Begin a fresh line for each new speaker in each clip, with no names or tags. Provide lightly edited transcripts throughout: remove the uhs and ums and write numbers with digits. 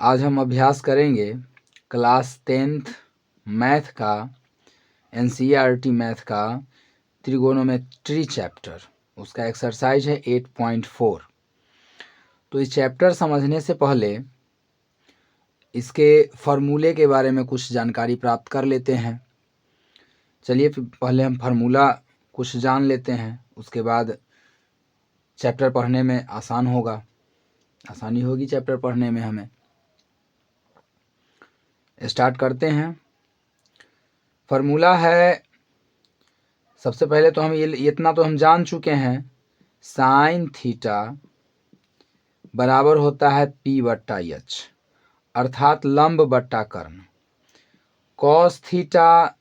आज हम अभ्यास करेंगे क्लास 10th मैथ का NCERT मैथ का ट्रिगोनोमेट्री चैप्टर, उसका एक्सरसाइज है 8.4। तो इस चैप्टर समझने से पहले इसके फार्मूले के बारे में कुछ जानकारी प्राप्त कर लेते हैं। चलिए पहले हम फार्मूला कुछ जान लेते हैं, उसके बाद चैप्टर पढ़ने में आसानी होगी चैप्टर पढ़ने में। हमें स्टार्ट करते हैं। फार्मूला है, सबसे पहले तो हम इतना तो हम जान चुके हैं, साइन थीटा बराबर होता है P/H, अर्थात लंब बट्टा कर्ण। कॉस थीटा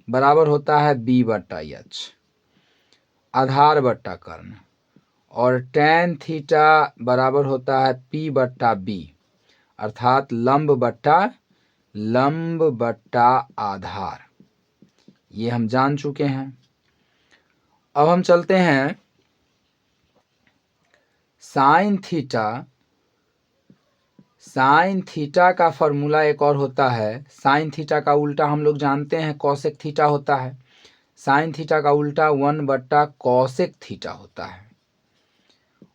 बराबर होता है B/H, आधार बट्टा कर्ण। और टैन थीटा बराबर होता है P/B, अर्थात लंब बट्टा आधार। ये हम जान चुके हैं। अब हम चलते हैं साइन थीटा का फॉर्मूला एक और होता है। साइन थीटा का उल्टा हम लोग जानते हैं कॉसेक थीटा होता है। साइन थीटा का उल्टा 1/कॉसेक थीटा होता है,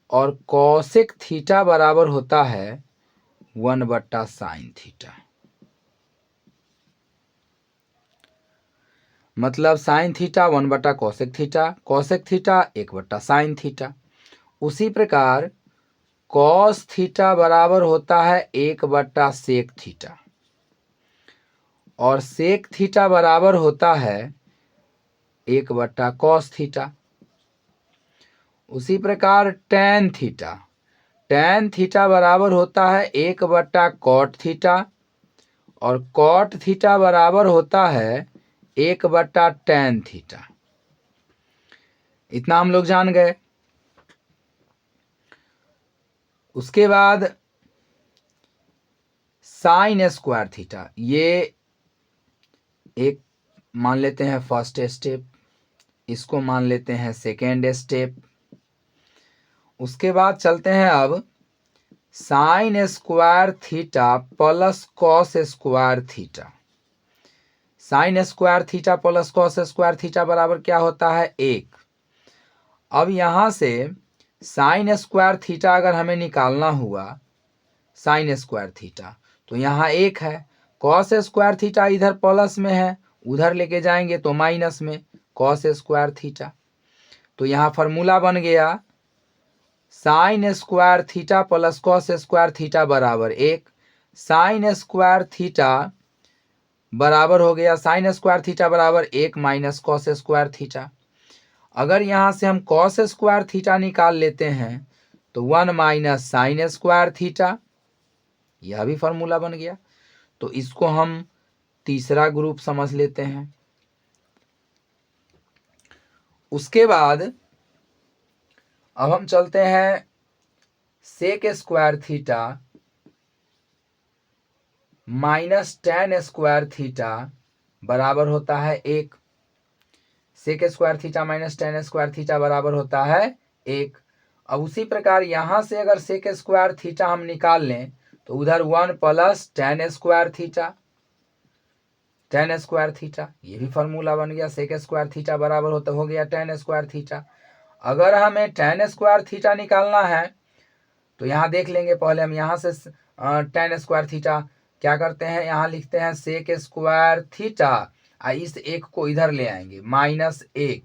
और कॉसेक थीटा बराबर होता है 1/साइन थीटा। मतलब साइन थीटा 1/कॉसेक थीटा, कॉसेक थीटा 1/साइन थीटा। उसी प्रकार कॉस थीटा बराबर होता है 1/सेक थीटा, और सेक थीटा बराबर होता है 1/कॉस थीटा। उसी प्रकार टैन थीटा बराबर होता है 1/कॉट थीटा, और कॉट थीटा बराबर होता है 1/टैन थीटा। इतना हम लोग जान गए। उसके बाद साइन स्क्वायर थीटा, ये एक मान लेते हैं फर्स्ट स्टेप, इसको मान लेते हैं सेकेंड स्टेप। उसके बाद चलते हैं अब sine square theta plus cos square theta. Sine square theta plus cos square theta बराबर क्या होता है? 1। अब यहां से साइन स्क्वायर थीटा अगर हमें निकालना हुआ, साइन स्क्वायर थीटा, तो यहाँ 1 है। कॉस स्क्वायर थीटा इधर प्लस में है, उधर लेके जाएंगे तो माइनस में कॉस स्क्वायर थीटा। तो यहाँ फार्मूला बन गया sine square theta plus cos square theta बराबर 1। साइन स्क्वायर थीटा बराबर हो गया, साइन स्क्वायर थीटा बराबर 1 माइनस कॉस स्क्वायर थीटा। अगर यहाँ से हम कॉस स्क्वायर थीटा निकाल लेते हैं तो 1 माइनस साइन स्क्वायर थीटा, यह भी फार्मूला बन गया। तो इसको हम तीसरा ग्रुप समझ लेते हैं। उसके बाद अब हम चलते हैं sec square theta minus tan square theta बराबर होता है 1। Sec square theta minus tan square theta बराबर होता है 1। अब उसी प्रकार यहां से अगर सेक स्क्वायर थीटा हम निकाल लें तो उधर 1 plus tan square theta, tan square theta, ये भी फार्मूला बन गया। सेक स्क्वायर थीटा बराबर होता हो गया टैन स्क्वायर थीटा। अगर हमें टैन स्क्वायर थीटा निकालना है तो यहाँ देख लेंगे। पहले हम यहाँ से टैन स्क्वायर थीटा क्या करते हैं, यहाँ लिखते हैं सेक स्क्वायर थीटा, इस 1 को इधर ले आएंगे -1,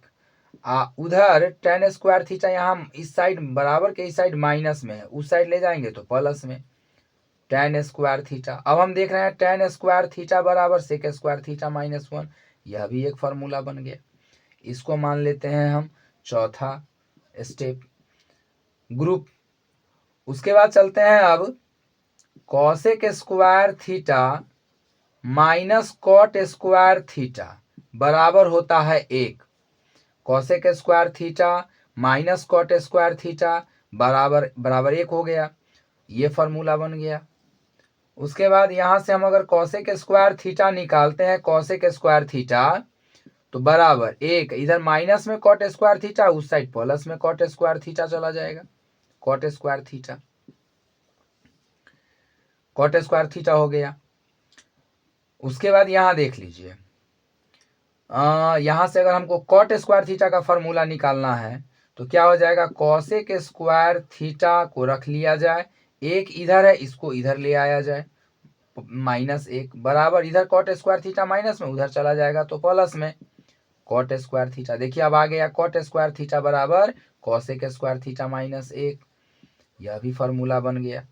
उधर टैन स्क्वायर थीटा यहाँ इस साइड बराबर के इस साइड माइनस में है, उस साइड ले जाएंगे तो प्लस में टैन स्क्वायर थीटा। अब हम देख रहे हैं टैन स्क्वायर थीटा बराबर सेक स्क्वायर थीटा -1, यह भी एक फार्मूला बन गया। इसको मान लेते हैं हम चौथा स्टेप ग्रुप। उसके बाद चलते हैं अब cosec square theta minus cot square theta बराबर होता है 1। Cosec square theta minus cot square theta बराबर 1 हो गया, ये फार्मूला बन गया। उसके बाद यहां से हम अगर कॉसेक स्क्वायर थीटा निकालते हैं, कॉसेक स्क्वायर थीटा तो बराबर 1, इधर माइनस में कॉट स्क्वायर थीटा, उस साइड प्लस में कॉट स्क्वायर थीटा चला जाएगा, cot square theta. Cot square theta हो गया। उसके बाद यहाँ देख लीजिए, यहाँ से अगर हमको कॉट स्क्वायर थीटा का फॉर्मूला निकालना है तो क्या हो जाएगा, कॉसेक स्क्वायर थीटा को रख लिया जाए, एक इधर है इसको इधर ले आया जाए, -1 बराबर इधर कॉट स्क्वायर थीटा माइनस में उधर चला जाएगा तो प्लस में कॉट स्क्वायर थीटा। देखिए अब आ गया कॉट स्क्वायर थीटा बराबर कॉसेक स्क्वायर थीटा -1। यह भी फॉर्मूला बन गया,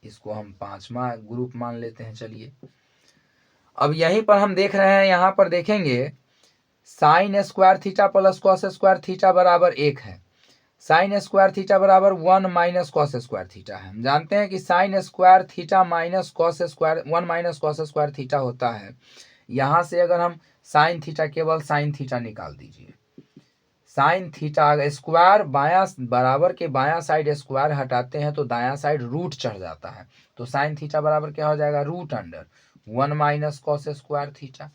इसको हम 5वां ग्रुप मान लेते हैं। चलिए अब यहीं पर हम देख रहे हैं, यहाँ पर देखेंगे sine square theta plus cos square theta बराबर 1 है। साइन स्क्वायर थीटा बराबर 1 माइनस कॉस स्क्वायर थीटा है। हम जानते हैं कि sine square theta minus cos square 1 minus cos square theta होता है। यहाँ से अगर हम साइन थीटा, केवल साइन थीटा निकाल दीजिए, साइन थीटा स्क्वायर बायां बराबर के बायां साइड स्क्वायर हटाते हैं तो दायां साइड रूट चढ़ जाता है, तो साइन थीटा बराबर क्या हो जाएगा, √1 माइनस कॉस स्क्वायर थीटा।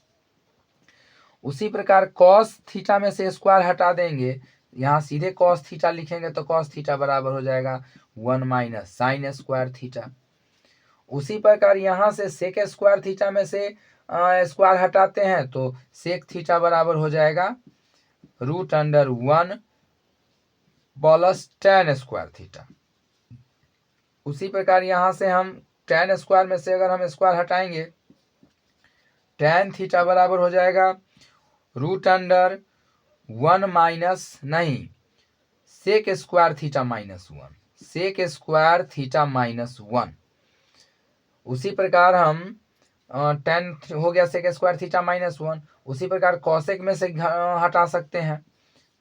उसी प्रकार कॉस थीटा में से स्क्वायर हटा देंगे, यहाँ सीधे कॉस थीटा लिखेंगे तो कॉस थीटा बराबर हो जाएगा 1 माइनस साइन स्क्वायर थीटा। उसी प्रकार यहाँ से सेक स्क्वायर थीटा में से स्क्वायर हटाते हैं तो सेक थीटा बराबर हो जाएगा √1 प्लस tan स्क्वायर थीटा। उसी प्रकार यहाँ से हम tan स्क्वायर में से अगर हम स्क्वायर हटाएंगे, tan थीटा बराबर हो जाएगा √1 माइनस नहीं sec square theta -1, sec square theta -1। उसी प्रकार हम tan हो गया सेक स्क्वायर थीटा -1। उसी प्रकार कॉसेक में से हटा सकते हैं,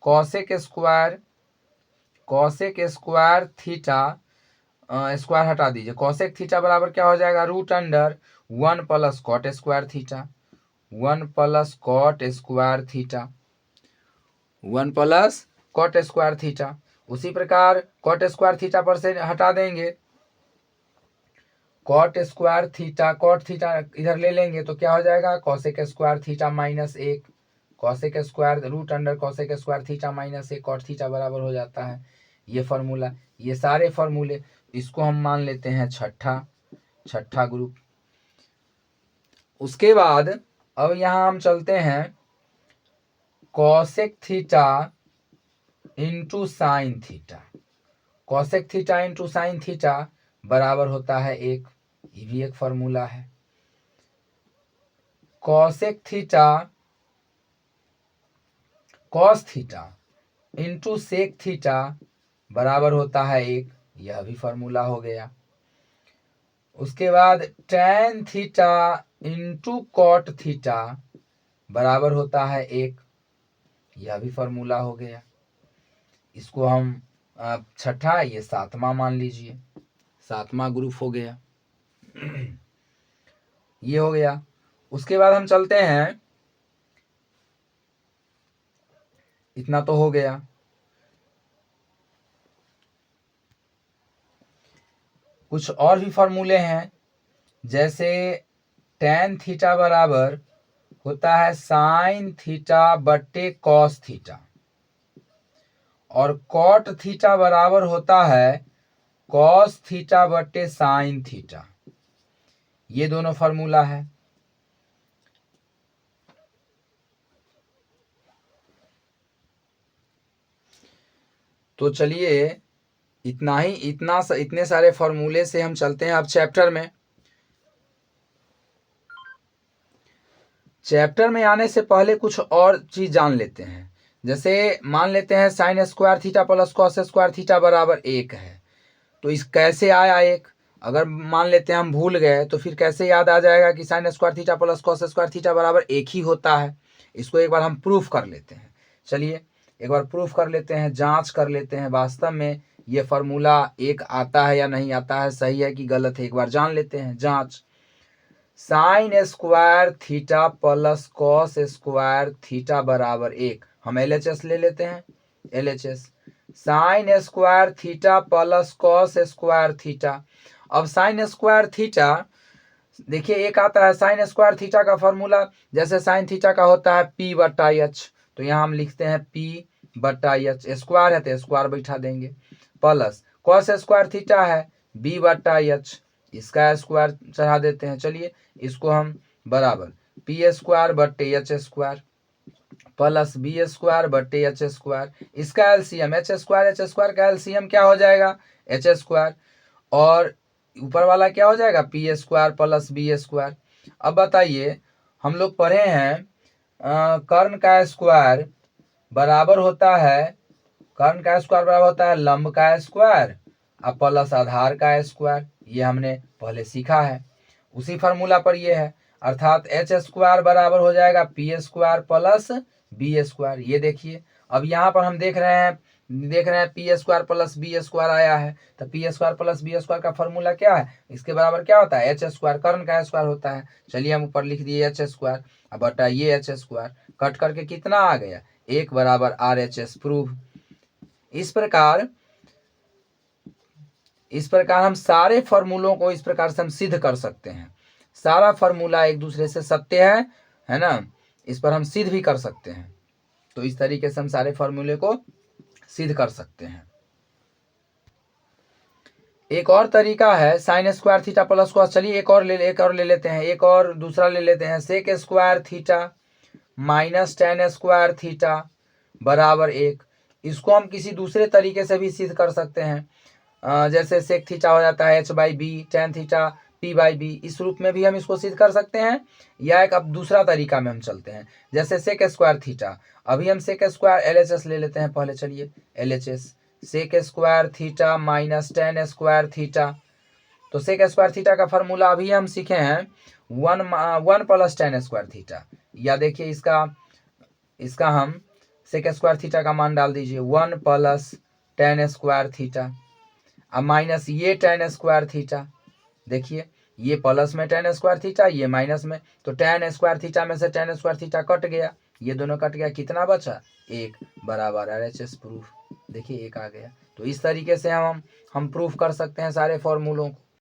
कॉसेक स्क्वायर थीटा स्क्वायर हटा दीजिए, कॉसेक थीटा बराबर क्या हो जाएगा, √1 plus cot square theta, 1 plus cot square theta, 1 plus cot square theta. उसी प्रकार कॉट स्क्वायर थीटा पर से हटा देंगे, cot square theta, cot theta इधर ले लेंगे तो क्या हो जाएगा, cosec square theta -1, cosec square √, cosec square theta -1 cot theta बराबर हो जाता है। ये फॉर्मूला, ये सारे फॉर्मूले, इसको हम मान लेते हैं छठा ग्रुप। उसके बाद अब यहाँ हम चलते हैं cosec theta into sine theta, cosec theta into sine theta बराबर होता है 1, ये भी एक फॉर्मूला है। Cosec theta cos theta into sec theta बराबर होता है 1, यह भी फॉर्मूला हो गया। उसके बाद tan theta into cot theta बराबर होता है 1, यह भी फॉर्मूला हो गया। इसको हम छठा, ये 7वां मान लीजिए, 7वां ग्रुप हो गया। ये हो गया। उसके बाद हम चलते हैं, इतना तो हो गया। कुछ और भी फॉर्मूले हैं, जैसे tan थीटा बराबर होता है साइन थीटा बट्टे कॉस थीटा, और कॉट थीटा बराबर होता है कॉस थीटा बट्टे साइन थीटा। ये दोनों फॉर्मूला है। तो चलिए इतने सारे फॉर्मूले से हम चलते हैं अब चैप्टर में। चैप्टर में आने से पहले कुछ और चीज जान लेते हैं। जैसे मान लेते हैं sine square theta plus cos square theta बराबर 1 है, तो इस कैसे आया 1, अगर मान लेते हैं हम भूल गए तो फिर कैसे याद आ जाएगा कि sine square theta plus cos square theta बराबर 1 ही होता है। इसको एक बार हम प्रूफ कर लेते हैं। चलिए एक बार प्रूफ कर लेते हैं, जांच कर लेते हैं वास्तव में ये फार्मूला 1 आता है या नहीं आता है, सही है कि गलत है, एक बार जान लेते हैं। जांच, sine square theta plus cos square theta बराबर 1, हम LHS ले लेते हैं। LHS sine square theta plus cos square theta. अब साइन स्क्वायर थीटा देखिए एक आता है, साइन स्क्वायर थीटा का फॉर्मूला जैसे साइन थीटा का होता है P/H, तो यहाँ हम लिखते हैं P/H, स्क्वायर है तो स्क्वायर बैठा देंगे, प्लस कॉस स्क्वायर थीटा है B/H, इसका स्क्वायर चढ़ा देते हैं। चलिए इसको हम बराबर पी स्क्वायर बट्टे H square plus B square बट्टे एच स्क्वायर, इसका एलसीएम एच स्क्वायर का एलसीएम क्या हो जाएगा एच स्क्वायर, और ऊपर वाला क्या हो जाएगा P square plus B square. अब बताइए हम लोग पढ़े हैं कर्ण का स्क्वायर बराबर होता है, कर्ण का स्क्वायर बराबर होता है लंब का स्क्वायर और प्लस आधार का स्क्वायर, ये हमने पहले सीखा है। उसी फार्मूला पर ये है, अर्थात एच स्क्वायर बराबर हो जाएगा P square plus B square. ये देखिए अब यहाँ पर हम देख रहे हैं P square plus B square आया है, तो P square plus B square का फॉर्मूला क्या है, इसके बराबर क्या होता है एच स्क्वायर, कर्ण का स्क्वायर होता है। चलिए हम ऊपर लिख दिए एच स्क्वायर, अब बटा ये एच स्क्वायर कट करके कितना आ गया 1 बराबर आर एच एस प्रूव। इस प्रकार हम सारे फॉर्मूलों को इस प्रकार से हम सिद्ध कर सकते हैं। सारा फॉर्मूला एक दूसरे से सत्य है ना, इस पर हम सिद्ध भी कर सकते हैं। तो इस तरीके से हम सारे फॉर्मूले को सिद्ध कर सकते हैं। एक और तरीका है sine square theta plus cos. चलिए एक और ले लेते हैं, एक और दूसरा ले लेते हैं sec square theta minus tan square theta बराबर 1। इसको हम किसी दूसरे तरीके से भी सिद्ध कर सकते हैं, जैसे सेक थीटा हो जाता है H by B, tan theta P by B, इस रूप में भी हम इसको सिद्ध कर सकते हैं। या एक अब दूसरा तरीका में हम चलते हैं, जैसे सेक स्क्वायर थीटा, अभी हम sec square L H S ले लेते हैं पहले। चलिए L H S sec square theta minus tan square theta, तो सेक स्क्वायर थीटा का फॉर्मूला अभी हम सीखे हैं 1 प्लस टेन स्क्वायर थीटा, या देखिए इसका हम सेक स्क्वायर थीटा का मान डाल दीजिए 1 प्लस टेन स्क्वायर थीटा, अब माइनस ये टेन स्क्वायर थीटा, देखिए ये प्लस में टेन स्क्वायर थीटा ये माइनस में, तो टेन स्क्वायर थीटा में से टेन स्क्वायर थीटा कट गया, ये दोनों कट गया, कितना बचा 1 बराबर आर एच एस प्रूफ। देखिए 1 आ गया। तो इस तरीके से हम प्रूफ कर सकते हैं सारे फॉर्मूलों को।